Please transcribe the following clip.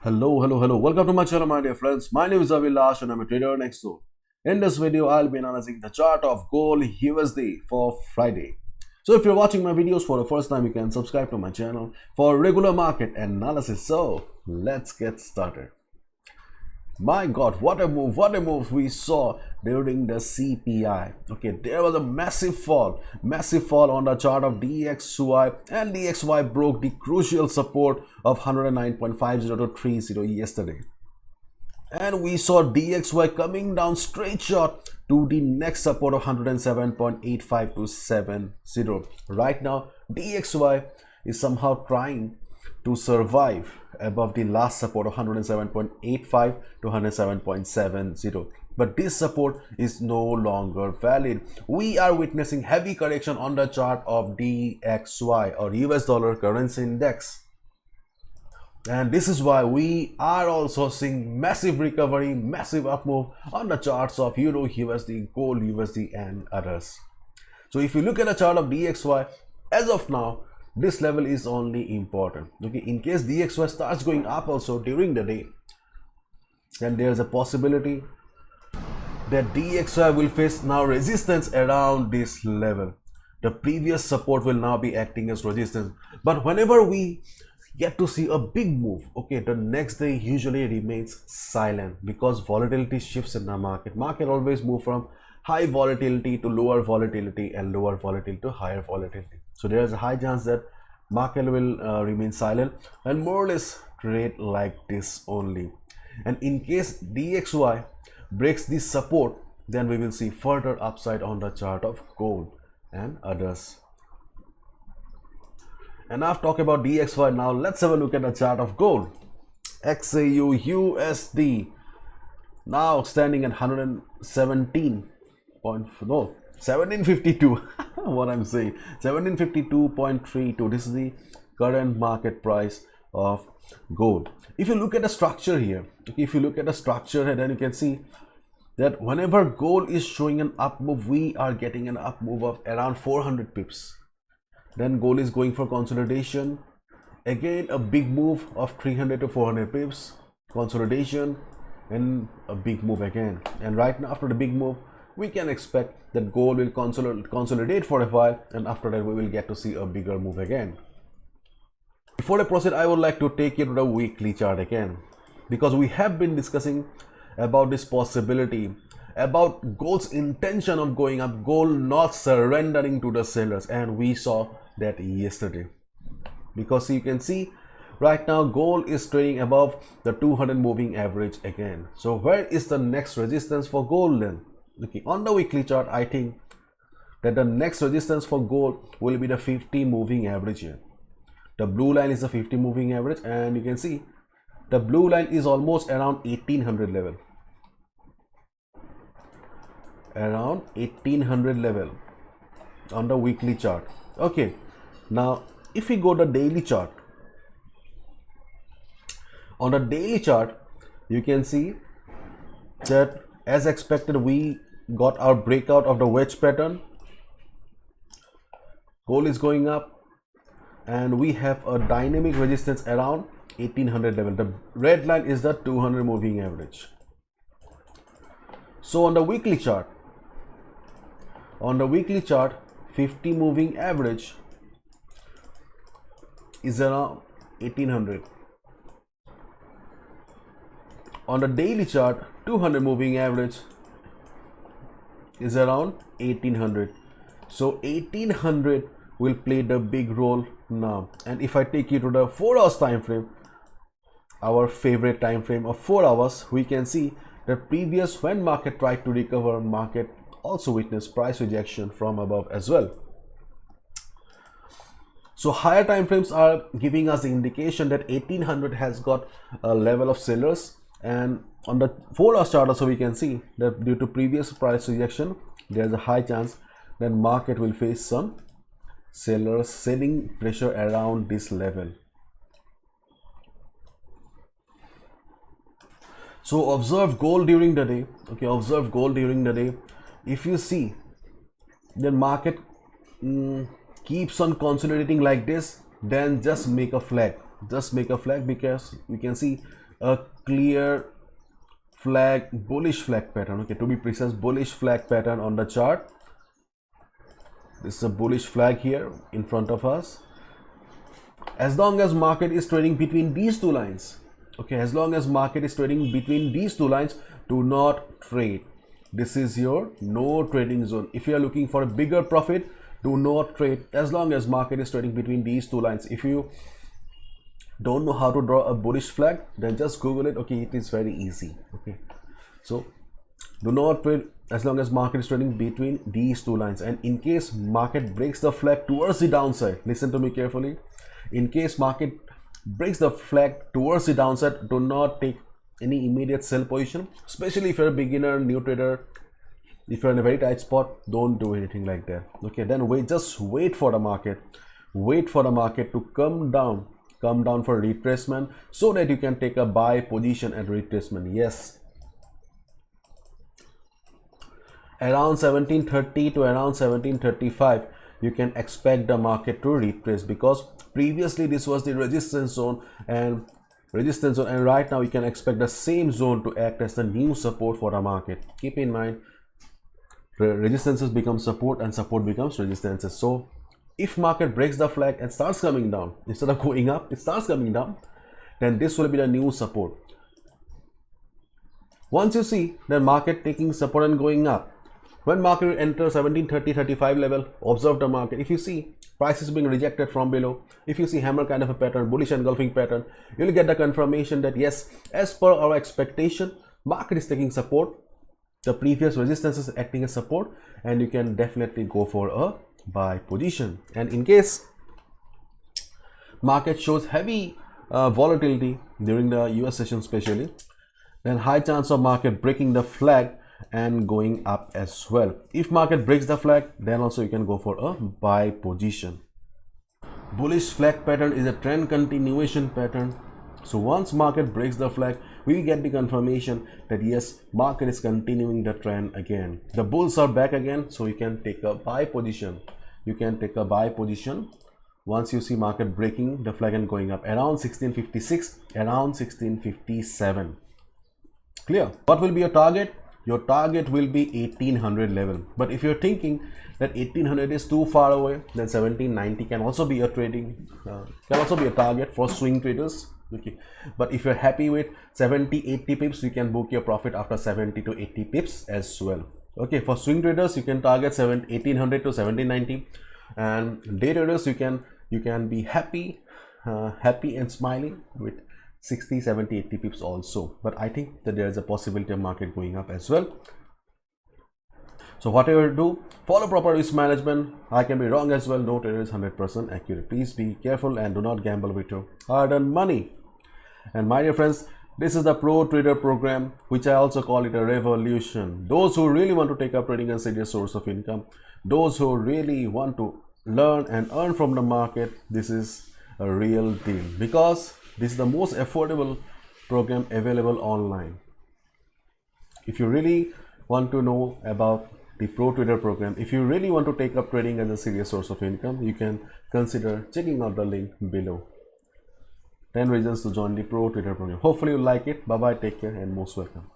Hello. Welcome to my channel, my dear friends. My name is Avilash and I'm a trader on XAUUSD. In this video, I'll be analyzing the chart of gold USD for Friday. So if you're watching my videos for the first time, you can subscribe to my channel for regular market analysis. So let's get started. My God, what a move we saw during the CPI. Okay, there was a massive fall on the chart of DXY, and DXY broke the crucial support of 109.50 to 30 yesterday. And we saw DXY coming down straight shot to the next support of 107.85 to 70. Right now, DXY is somehow trying to survive above the last support of 107.85 to 107.70, but this support is no longer valid. We are witnessing heavy correction on the chart of DXY, or US dollar currency index, and this is why we are also seeing massive recovery, massive up move on the charts of Euro USD, Gold USD and others. So if you look at the chart of DXY, as of now, this level is only important. Okay, in case DXY starts going up also during the day, then there's a possibility that DXY will face now resistance around this level. The previous support will now be acting as resistance. But whenever we get to see a big move, okay, the next day usually remains silent because volatility shifts in the market. Market always move from high volatility to lower volatility and lower volatility to higher volatility. So there is a high chance that market will remain silent and more or less trade like this only. And in case DXY breaks this support, then we will see further upside on the chart of gold and others. And I've talked about DXY. Now let's have a look at the chart of gold. XAUUSD now standing at 1752 what I'm saying, 1752.32. This is the current market price of gold. If you look at the structure here, okay, then you can see that whenever gold is showing an up move, we are getting an up move of around 400 pips. Then gold is going for consolidation, again a big move of 300 to 400 pips, consolidation and a big move again. And right now, after the big move, we can expect that gold will consolidate for a while, and after that we will get to see a bigger move again. Before I proceed, I would like to take you to the weekly chart again, because we have been discussing about this possibility, about gold's intention of going up, gold not surrendering to the sellers, and we saw that yesterday. Because you can see right now gold is trading above the 200 moving average again. So where is the next resistance for gold then? Okay, on the weekly chart, I think that the next resistance for gold will be the 50 moving average here. The blue line is the 50 moving average, and you can see the blue line is almost around 1800 level. Around 1800 level on the weekly chart. Okay, now if we go to the daily chart, on the daily chart you can see that as expected we got our breakout of the wedge pattern. Gold is going up and we have a dynamic resistance around 1800 level. The red line is the 200 moving average. So on the weekly chart, 50 moving average is around 1800. On the daily chart, 200 moving average is around 1800. So 1800 will play the big role now. And if I take you to the 4 hours time frame, our favorite time frame of 4 hours, we can see that previous when market tried to recover, market also witnessed price rejection from above as well. So higher time frames are giving us the indication that 1800 has got a level of sellers, and on the 4 hours chart also we can see that due to previous price rejection, there is a high chance that market will face some sellers selling pressure around this level. So observe gold during the day. Okay, observe gold during the day. If you see the market keeps on consolidating like this, then just make a flag, because we can see a clear flag, bullish flag pattern. Okay, to be precise, bullish flag pattern on the chart. This is a bullish flag here in front of us. As long as market is trading between these two lines, okay, as long as market is trading between these two lines, do not trade. This is your no trading zone. If you are looking for a bigger profit, do not trade as long as market is trading between these two lines. If you don't know how to draw a bullish flag, then just Google it. Okay, it is very easy. Okay, so do not trade as long as market is trading between these two lines. And in case market breaks the flag towards the downside, listen to me carefully. In case market breaks the flag towards the downside, do not take any immediate sell position, especially if you're a beginner, new trader. If you're in a very tight spot, don't do anything like that. Okay, then just wait for the market, to come down for retracement, so that you can take a buy position at retracement. Yes, around 1730 to around 1735 you can expect the market to retrace, because previously this was the resistance zone, and right now you can expect the same zone to act as the new support for the market. Keep in mind, resistances become support and support becomes resistances. So if market breaks the flag and starts coming down, instead of going up, it starts coming down, then this will be the new support. Once you see the market taking support and going up, when market enters 1730-35 level, observe the market. If you see price is being rejected from below, if you see hammer kind of a pattern, bullish engulfing pattern, you'll get the confirmation that yes, as per our expectation, market is taking support, the previous resistance is acting as support, and you can definitely go for a buy position. And in case market shows heavy volatility during the US session especially, then high chance of market breaking the flag and going up as well. If market breaks the flag, then also you can go for a buy position. Bullish flag pattern is a trend continuation pattern. So once market breaks the flag, we get the confirmation that yes, market is continuing the trend again. The bulls are back again, so you can take a buy position. Once you see market breaking the flag and going up around 1656, around 1657. Clear? What will be your target? Your target will be 1800 level. But if you're thinking that 1800 is too far away, then 1790 can also be a target for swing traders. Okay, but if you're happy with 70-80 pips, you can book your profit after 70 to 80 pips as well. Okay, for swing traders, you can target 1800 to 1790, and day traders, you can be happy and smiling with 60, 70, 80 pips also. But I think that there is a possibility of market going up as well. So whatever you do, follow proper risk management. I can be wrong as well. No trader is 100% accurate. Please be careful and do not gamble with your hard-earned money. And my dear friends, this is the Pro Trader program, which I also call it a revolution. Those who really want to take up trading as a serious source of income, those who really want to learn and earn from the market, this is a real deal, because this is the most affordable program available online. If you really want to know about the Pro Trader program, if you really want to take up trading as a serious source of income, you can consider checking out the link below. 10 reasons to join the Pro Trader program. Hopefully you like it. Bye bye, take care, and most welcome.